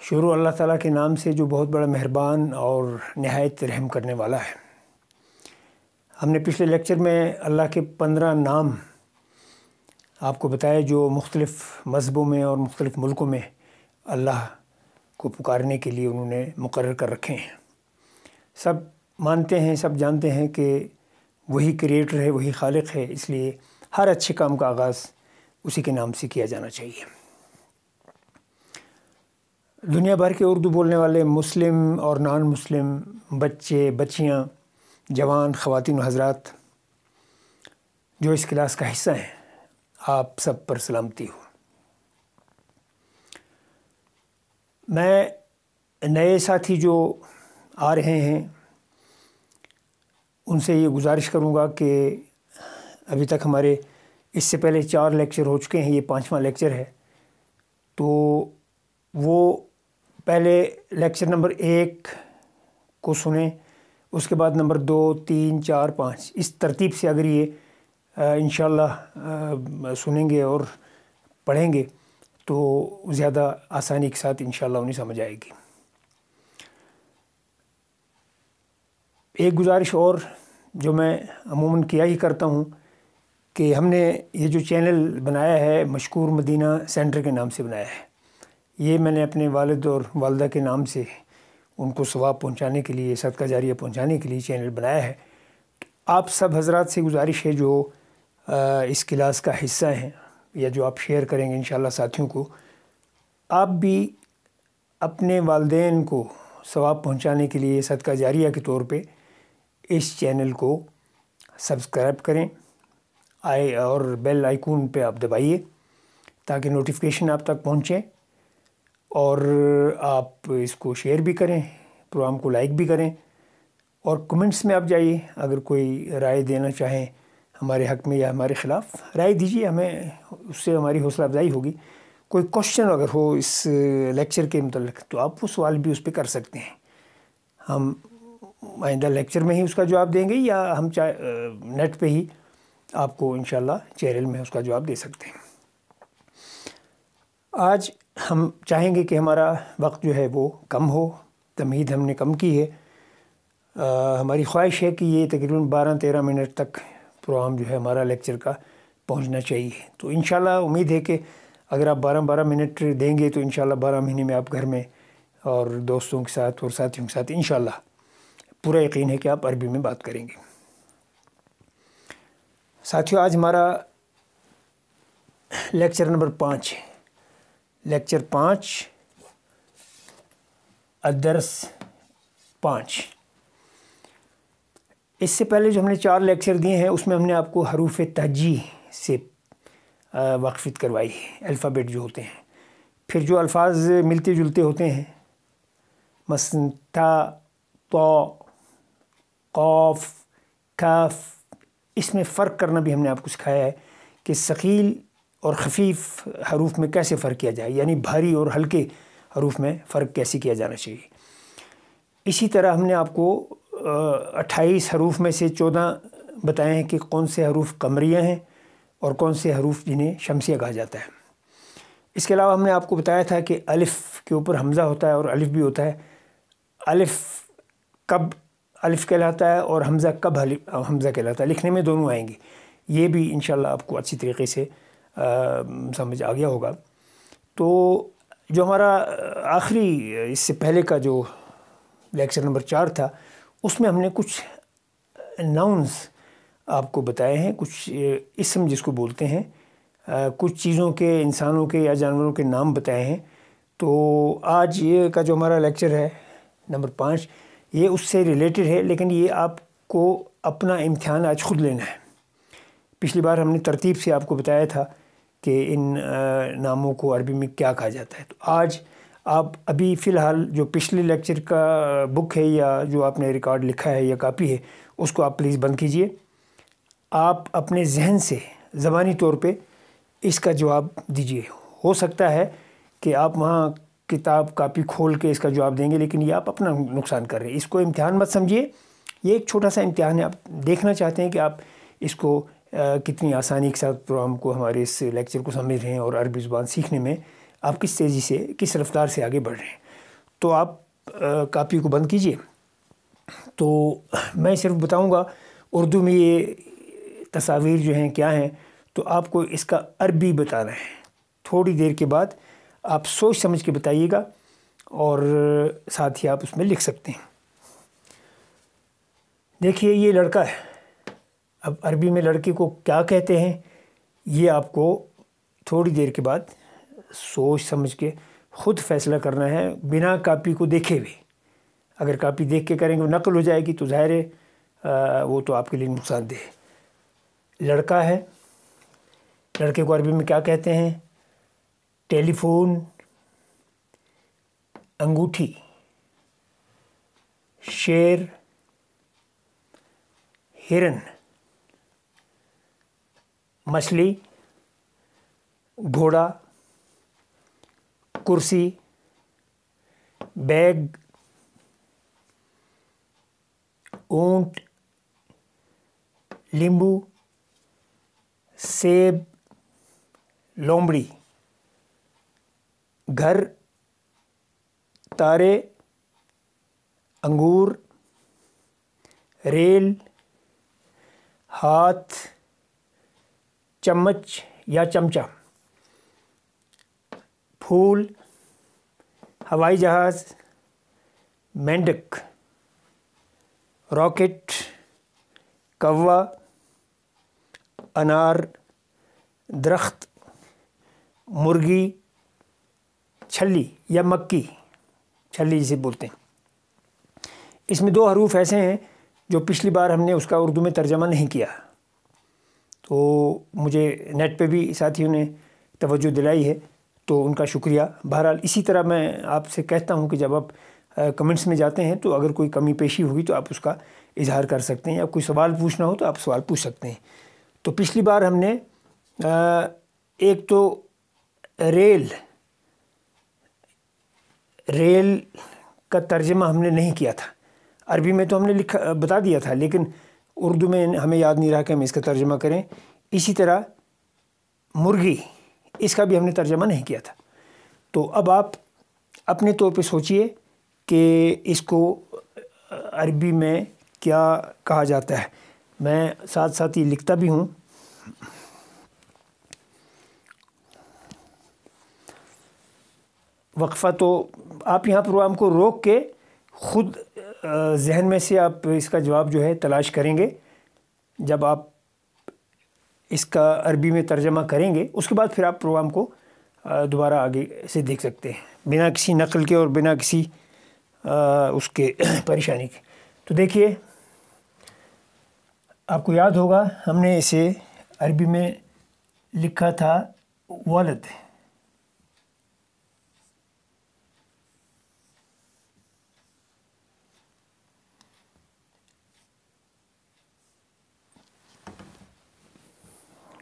شروع اللہ تعالیٰ کے نام سے جو بہت بڑا مہربان اور نہایت رحم کرنے والا ہے۔ ہم نے پچھلے لیکچر میں اللہ کے 15 نام آپ کو بتائے جو مختلف مذہبوں میں اور مختلف ملکوں میں اللہ کو پکارنے کے لیے انہوں نے مقرر کر رکھے ہیں۔ سب مانتے ہیں، سب جانتے ہیں کہ وہی کریٹر ہے، وہی خالق ہے، اس لیے ہر اچھے کام کا آغاز اسی کے نام سے کیا جانا چاہیے۔ دنیا بھر کے اردو بولنے والے مسلم اور نان مسلم بچے، بچیاں، جوان، خواتین و حضرات جو اس کلاس کا حصہ ہیں، آپ سب پر سلامتی ہو۔ میں نئے ساتھی جو آ رہے ہیں ان سے یہ گزارش کروں گا کہ ابھی تک ہمارے اس سے پہلے 4 لیکچر ہو چکے ہیں، یہ 5واں لیکچر ہے، تو وہ پہلے لیکچر نمبر 1 کو سنیں، اس کے بعد نمبر 2، 3، 4، 5 اس ترتیب سے اگر یہ انشاءاللہ سنیں گے اور پڑھیں گے تو زیادہ آسانی کے ساتھ انشاءاللہ انہیں سمجھ آئے گی۔ ایک گزارش اور جو میں عموماً کیا ہی کرتا ہوں کہ ہم نے یہ جو چینل بنایا ہے مشکور مدینہ سینٹر کے نام سے بنایا ہے، یہ میں نے اپنے والد اور والدہ کے نام سے ان کو ثواب پہنچانے کے لیے، صدقہ جاریہ پہنچانے کے لیے چینل بنایا ہے۔ آپ سب حضرات سے گزارش ہے جو اس کلاس کا حصہ ہیں یا جو آپ شیئر کریں گے انشاءاللہ ساتھیوں کو، آپ بھی اپنے والدین کو ثواب پہنچانے کے لیے صدقہ جاریہ کے طور پہ اس چینل کو سبسکرائب کریں اور بیل آئیکن پہ آپ دبائیے تاکہ نوٹیفیکیشن آپ تک پہنچیں، اور آپ اس کو شیئر بھی کریں، پروگرام کو لائک بھی کریں، اور کمنٹس میں آپ جائیے، اگر کوئی رائے دینا چاہیں ہمارے حق میں یا ہمارے خلاف رائے دیجیے، ہمیں اس سے ہماری حوصلہ افزائی ہوگی۔ کوئی کوشچن اگر ہو اس لیکچر کے متعلق تو آپ وہ سوال بھی اس پہ کر سکتے ہیں، ہم آئندہ لیکچر میں ہی اس کا جواب دیں گے، یا ہم نیٹ پہ ہی آپ کو انشاءاللہ چینل میں اس کا جواب دے سکتے ہیں۔ آج ہم چاہیں گے کہ ہمارا وقت جو ہے وہ کم ہو، تمہید ہم نے کم کی ہے، ہماری خواہش ہے کہ یہ تقریباً 12-13 منٹ تک پروگرام جو ہے ہمارا لیکچر کا پہنچنا چاہیے۔ تو انشاءاللہ امید ہے کہ اگر آپ 12 منٹ دیں گے تو انشاءاللہ 12 مہینے میں آپ گھر میں اور دوستوں کے ساتھ اور ساتھیوں کے ساتھ انشاءاللہ پورا یقین ہے کہ آپ عربی میں بات کریں گے۔ ساتھیو، آج ہمارا لیکچر نمبر 5 ہے، لیکچر 5 الدرس 5۔ اس سے پہلے جو ہم نے 4 لیکچر دیے ہیں اس میں ہم نے آپ کو حروف تہجی سے واقفیت کروائی ہے، الفابیٹ جو ہوتے ہیں، پھر جو الفاظ ملتے جلتے ہوتے ہیں مثلا تا، طا، قاف، کاف، اس میں فرق کرنا بھی ہم نے آپ کو سکھایا ہے کہ ثقیل اور خفیف حروف میں کیسے فرق کیا جائے، یعنی بھاری اور ہلکے حروف میں فرق کیسے کیا جانا چاہیے۔ اسی طرح ہم نے آپ کو 28 حروف میں سے 14 بتائے ہیں کہ کون سے حروف قمریہ ہیں اور کون سے حروف جنہیں شمسیہ کہا جاتا ہے۔ اس کے علاوہ ہم نے آپ کو بتایا تھا کہ الف کے اوپر حمزہ ہوتا ہے اور الف بھی ہوتا ہے، الف کب الف کہلاتا ہے اور حمزہ کب حمزہ کہلاتا ہے، لکھنے میں دونوں آئیں گے، یہ بھی انشاءاللہ آپ کو اچھی طریقے سے سمجھ آ گیا ہوگا۔ تو جو ہمارا آخری اس سے پہلے کا جو لیکچر نمبر 4 تھا اس میں ہم نے کچھ ناؤنز آپ کو بتائے ہیں، کچھ اسم جس کو بولتے ہیں، کچھ چیزوں کے، انسانوں کے یا جانوروں کے نام بتائے ہیں۔ تو آج یہ کا جو ہمارا لیکچر ہے نمبر 5 یہ اس سے ریلیٹڈ ہے، لیکن یہ آپ کو اپنا امتحان آج خود لینا ہے۔ پچھلی بار ہم نے ترتیب سے آپ کو بتایا تھا کہ ان ناموں کو عربی میں کیا کہا جاتا ہے، تو آج آپ ابھی فی الحال جو پچھلے لیکچر کا بک ہے یا جو آپ نے ریکارڈ لکھا ہے یا کاپی ہے اس کو آپ پلیز بند کیجئے، آپ اپنے ذہن سے زبانی طور پہ اس کا جواب دیجئے۔ ہو سکتا ہے کہ آپ وہاں کتاب کاپی کھول کے اس کا جواب دیں گے، لیکن یہ آپ اپنا نقصان کر رہے ہیں، اس کو امتحان مت سمجھیے، یہ ایک چھوٹا سا امتحان ہے، آپ دیکھنا چاہتے ہیں کہ آپ اس کو کتنی آسانی کے ساتھ پروگرام کو، ہمارے اس لیکچر کو سمجھ رہے ہیں اور عربی زبان سیکھنے میں آپ کس تیزی سے، کس رفتار سے آگے بڑھ رہے ہیں۔ تو آپ کاپی کو بند کیجئے. تو میں صرف بتاؤں گا اردو میں یہ تصاویر جو ہیں کیا ہیں، تو آپ کو اس کا عربی بتانا ہے. تھوڑی دیر کے بعد آپ سوچ سمجھ کے بتائیے گا، اور ساتھ ہی آپ اس میں لکھ سکتے ہیں. دیکھیے یہ لڑکا ہے. اب عربی میں لڑکے کو کیا کہتے ہیں یہ آپ کو تھوڑی دیر کے بعد سوچ سمجھ کے خود فیصلہ کرنا ہے، بنا کاپی کو دیکھے ہوئے. اگر کاپی دیکھ کے کریں گے نقل ہو جائے گی تو ظاہر ہے وہ تو آپ کے لیے نقصان دہ ہے. لڑکا ہے، لڑکے کو عربی میں کیا کہتے ہیں؟ ٹیلی فون، انگوٹھی، شیر، ہرن، مچھلی، گھوڑا، کرسی، بیگ، اونٹ، لیمبو، سیب، لومڑی، گھر، تارے، انگور، ریل، ہاتھ، چمچ یا چمچہ، پھول، ہوائی جہاز، مینڈک، راکٹ، کوا، انار، درخت، مرغی، چھلی یا مکی، چھلی جسے بولتے ہیں. اس میں 2 حروف ایسے ہیں جو پچھلی بار ہم نے اس کا اردو میں ترجمہ نہیں کیا، تو مجھے نیٹ پہ بھی ساتھیوں نے توجہ دلائی ہے، تو ان کا شکریہ. بہرحال اسی طرح میں آپ سے کہتا ہوں کہ جب آپ کمنٹس میں جاتے ہیں تو اگر کوئی کمی پیشی ہوگی تو آپ اس کا اظہار کر سکتے ہیں، یا کوئی سوال پوچھنا ہو تو آپ سوال پوچھ سکتے ہیں. تو پچھلی بار ہم نے ایک تو ریل کا ترجمہ ہم نے نہیں کیا تھا. عربی میں تو ہم نے بتا دیا تھا، لیکن اردو میں ہمیں یاد نہیں رہا کہ ہم اس کا ترجمہ کریں. اسی طرح مرغی، اس کا بھی ہم نے ترجمہ نہیں کیا تھا. تو اب آپ اپنے طور پہ سوچئے کہ اس کو عربی میں کیا کہا جاتا ہے. میں ساتھ ساتھ یہ لکھتا بھی ہوں. وقفہ تو آپ یہاں پروگرام کو روک کے خود ذہن میں سے آپ اس کا جواب جو ہے تلاش کریں گے. جب آپ اس کا عربی میں ترجمہ کریں گے اس کے بعد پھر آپ پروگرام کو دوبارہ آگے سے دیکھ سکتے ہیں بنا کسی نقل کے اور بنا کسی اس کے پریشانی کے. تو دیکھیے آپ کو یاد ہوگا ہم نے اسے عربی میں لکھا تھا ولد.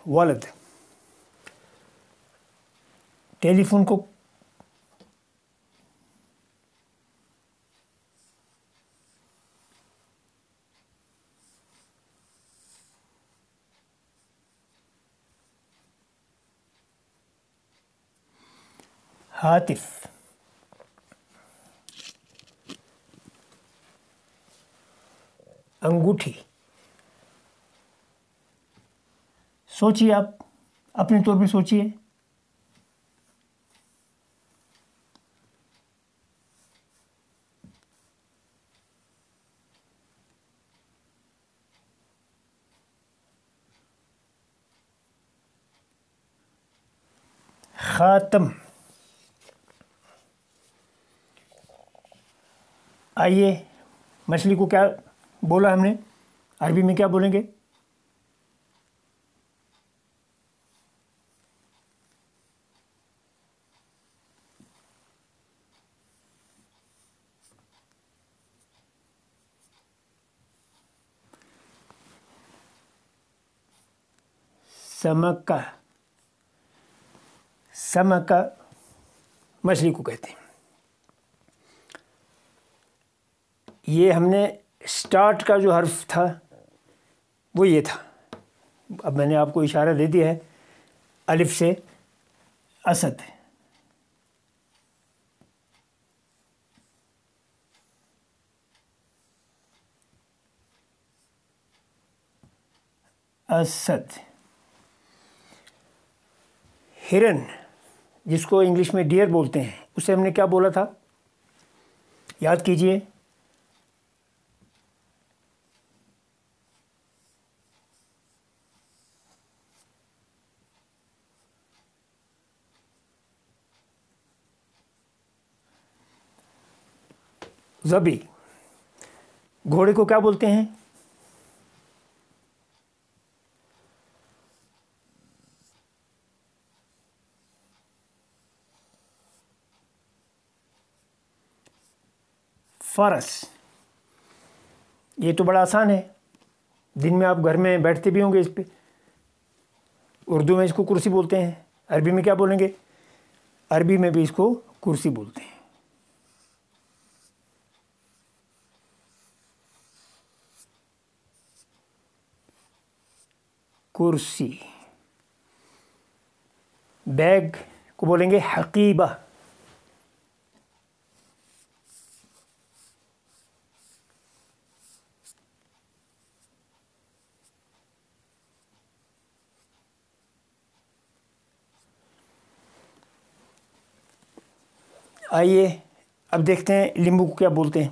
ولد. ٹیلی فون کو ہاتف. انگوٹھی. سوچئے آپ اپنے طور پہ سوچئے. خاتم. آئیے مچھلی کو کیا بولا ہم نے عربی میں کیا بولیں گے؟ سمکہ. سمکہ مچھلی کو کہتے ہیں. یہ ہم نے سٹارٹ کا جو حرف تھا وہ یہ تھا. اب میں نے آپ کو اشارہ دے دیا ہے الف سے اسد. اسد. ہرن جس کو انگلش میں ڈیئر بولتے ہیں اسے ہم نے کیا بولا تھا؟ یاد کیجئے. ظبی. گھوڑے کو کیا بولتے ہیں؟ فرس. یہ تو بڑا آسان ہے، دن میں آپ گھر میں بیٹھتے بھی ہوں گے اس پہ. اردو میں اس کو کرسی بولتے ہیں. عربی میں کیا بولیں گے؟ عربی میں بھی اس کو کرسی بولتے ہیں. کرسی. بیگ کو بولیں گے حقیبہ. آئیے اب دیکھتے ہیں لیمبو کو کیا بولتے ہیں.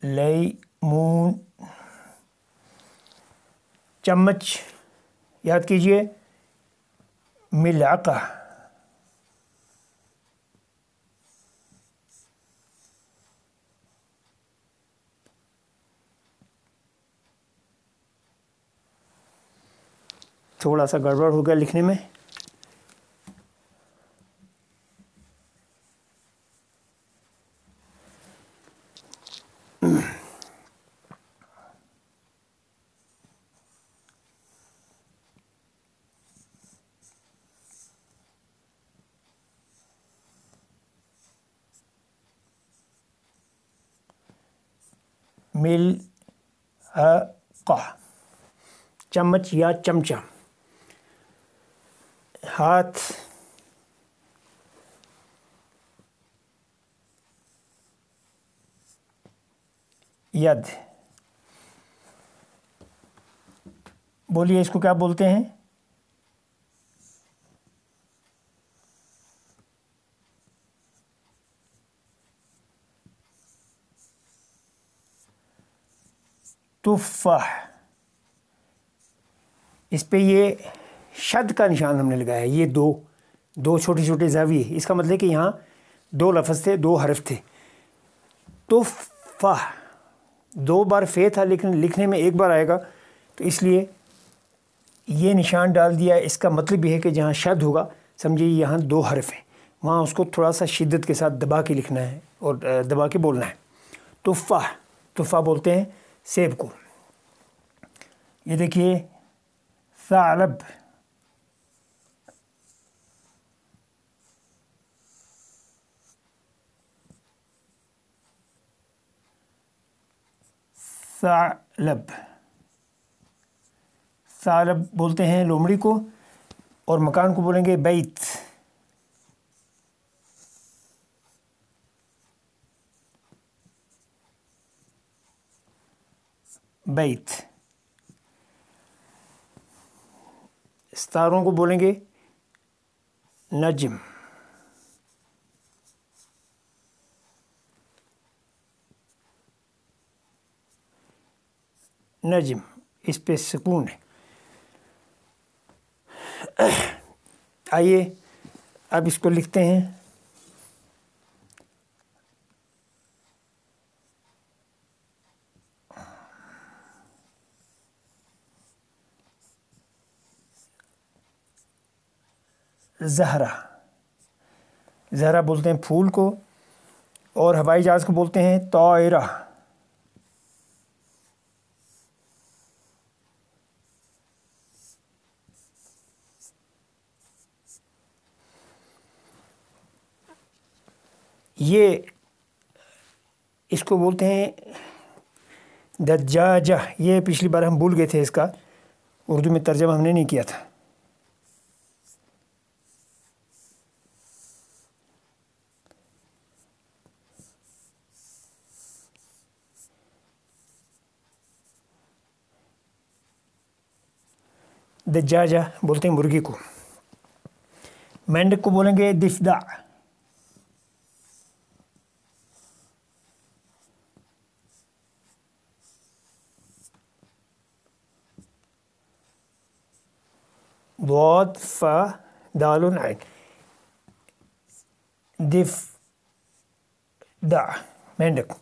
لیمون. چمچ یاد کیجئے. ملعقہ. تھوڑا سا گڑبڑ ہو گیا لکھنے میں. ملعقہ. چمچ یا چمچہ. ہاتھ. ید. بولیے اس کو کیا بولتے ہیں؟ تفاح. اس پہ یہ شد کا نشان ہم نے لگایا ہے. یہ دو چھوٹے چھوٹے زاویے. اس کا مطلب ہے کہ یہاں دو لفظ تھے، دو حرف تھے. تفاح. دو بار فے تھا لیکن لکھنے میں ایک بار آئے گا، تو اس لیے یہ نشان ڈال دیا. اس کا مطلب یہ ہے کہ جہاں شد ہوگا سمجھیے یہاں دو حرف ہیں، وہاں اس کو تھوڑا سا شدت کے ساتھ دبا کے لکھنا ہے اور دبا کے بولنا ہے. تفاح. تفاح بولتے ہیں سیب کو. یہ دیکھیے ثعلب. ثعلب. ثعلب بولتے ہیں لومڑی کو، اور مکان کو بولیں گے بیت. بیت. ستاروں کو بولیں گے نجم. نجم. اس پہ سکون ہے. آئیے اب اس کو لکھتے ہیں. زہرہ. زہرہ بولتے ہیں پھول کو، اور ہوائی جہاز کو بولتے ہیں طائرہ. یہ اس کو بولتے ہیں دجاجہ، یہ پچھلی بار ہم بھول گئے تھے، اس کا اردو میں ترجمہ ہم نے نہیں کیا تھا. دجاجہ بولتے ہیں مرغی کو. مینڈک کو بولیں گے دفدع. ضاد فا دال عین، دفدع مینڈک.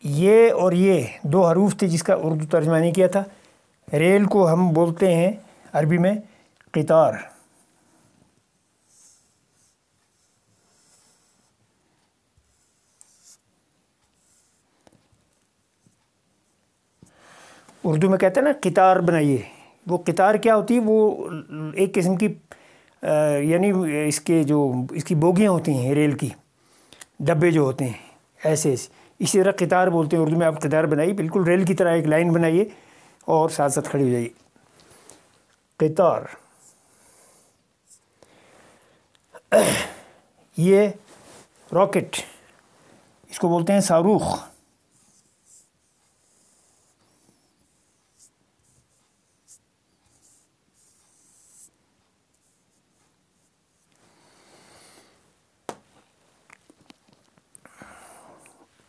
یہ اور یہ دو حروف تھے جس کا اردو ترجمہ نہیں کیا تھا. ریل کو ہم بولتے ہیں عربی میں قطار. اردو میں کہتے ہیں نا قطار بنائیے. وہ قطار کیا ہوتی ہے؟ وہ ایک قسم کی یعنی اس کی بوگیاں ہوتی ہیں ریل کی، ڈبے جو ہوتے ہیں ایسے اسی طرح قطار بولتے ہیں اردو میں. آپ قطار بنائیے، بالکل ریل کی طرح ایک لائن بنائیے اور ساتھ ساتھ کھڑی ہو جائیے. قطار. یہ راکٹ، اس کو بولتے ہیں صاروخ.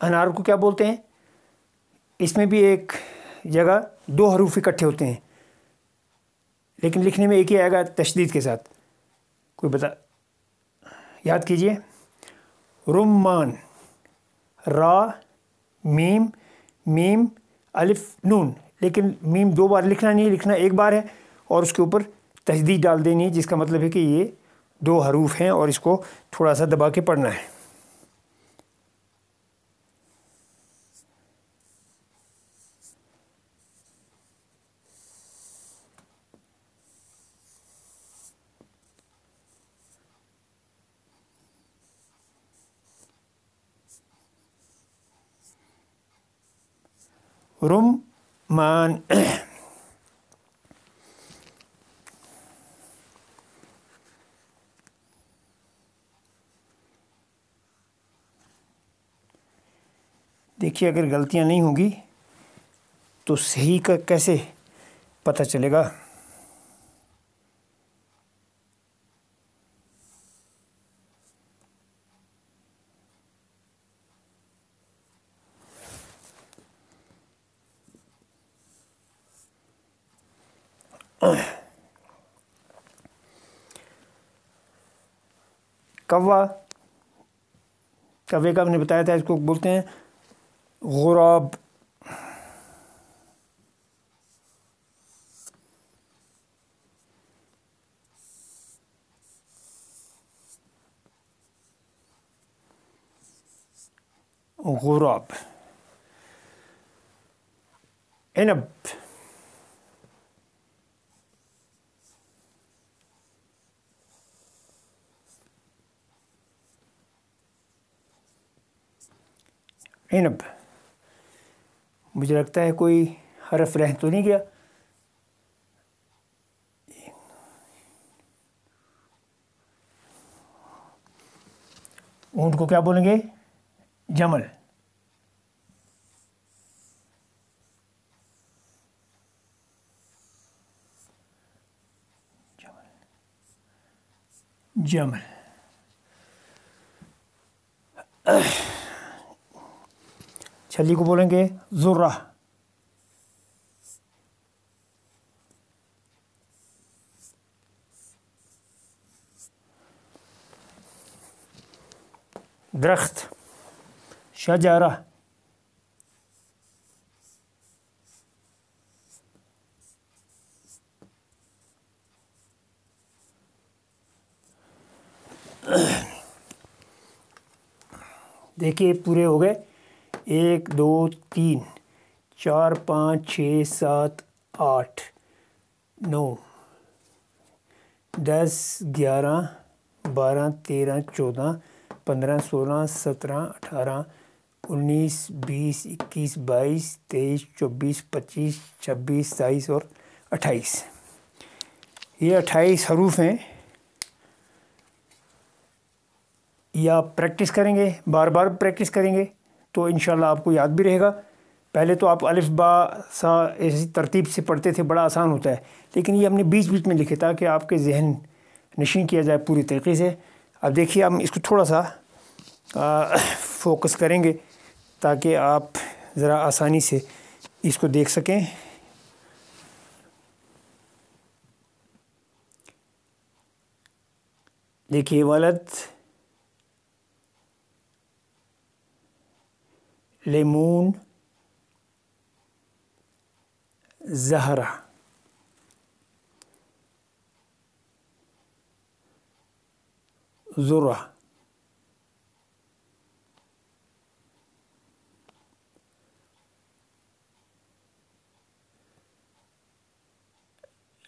انار کو کیا بولتے ہیں؟ اس میں بھی ایک جگہ دو حروف اکٹھے ہوتے ہیں لیکن لکھنے میں ایک ہی آئے گا تشدید کے ساتھ. کوئی بتا یاد کیجئے. رمان، را میم میم الف نون، لیکن میم دو بار لکھنا نہیں، لکھنا ایک بار ہے اور اس کے اوپر تشدید ڈال دینی ہے، جس کا مطلب ہے کہ یہ دو حروف ہیں اور اس کو تھوڑا سا دبا کے پڑھنا ہے. رمان. دیکھیے اگر غلطیاں نہیں ہوں گی تو صحیح کا کیسے پتہ چلے گا؟ کوا، کوے کا ہم نے بتایا تھا، اس کو بولتے ہیں غراب. غراب. عنب. عنب. مجھے لگتا ہے کوئی حرف رہ تو نہیں گیا. اونٹ کو کیا بولیں گے؟ جمل. جمل. چھلی کو بولیں گے ذرہ. درخت. شجرہ. دیکھیے پورے ہو گئے. 1 2 3 4 5 6 7 8 9 10 11 12 13 14 15 16 17 18 19 20 21 22 23 24 25 26 27 اور 28۔ یہ 28 حروف ہیں۔ یہ آپ پریکٹس کریں گے، بار بار پریکٹس کریں گے تو انشاءاللہ آپ کو یاد بھی رہے گا۔ پہلے تو آپ الف با سا ایسی ترتیب سے پڑھتے تھے، بڑا آسان ہوتا ہے، لیکن یہ ہم نے بیچ بیچ میں لکھے تاکہ آپ کے ذہن نشین کیا جائے پوری طریقے سے۔ اب دیکھیے ہم اس کو تھوڑا سا فوکس کریں گے تاکہ آپ ذرا آسانی سے اس کو دیکھ سکیں۔ دیکھیے ولد، لیمون، زہرہ، ذرہ،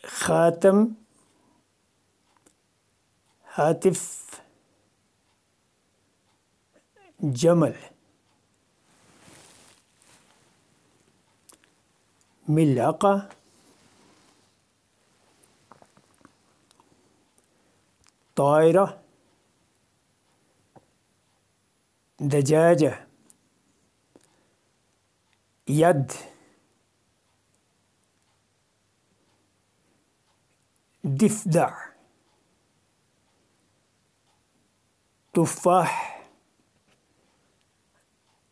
خاتم، ہاتف، جمل، ملعقہ، طائرہ، دجاجہ، ید، ضفدع، تفاح،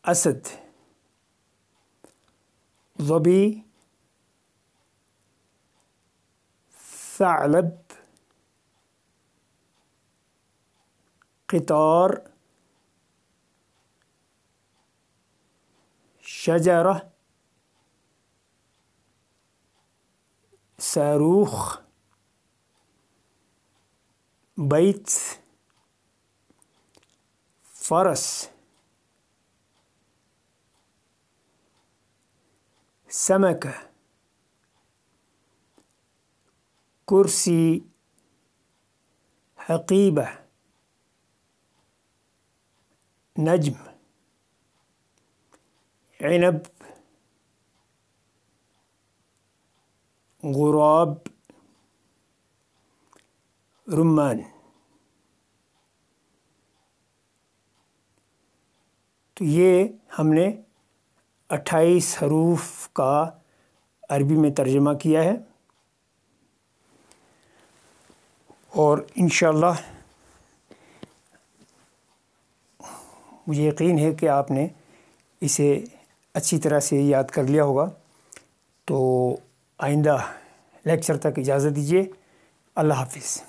اسد، ظبی، ثعلب، قطار، شجرہ، صاروخ، بیت، فرس، سمکہ، کرسی، حقیبہ، نجم، عنب، غراب، رمان۔ تو یہ ہم نے 28 حروف کا عربی میں ترجمہ کیا ہے، اور انشاءاللہ مجھے یقین ہے کہ آپ نے اسے اچھی طرح سے یاد کر لیا ہوگا۔ تو آئندہ لیکچر تک اجازت دیجیے۔ اللہ حافظ۔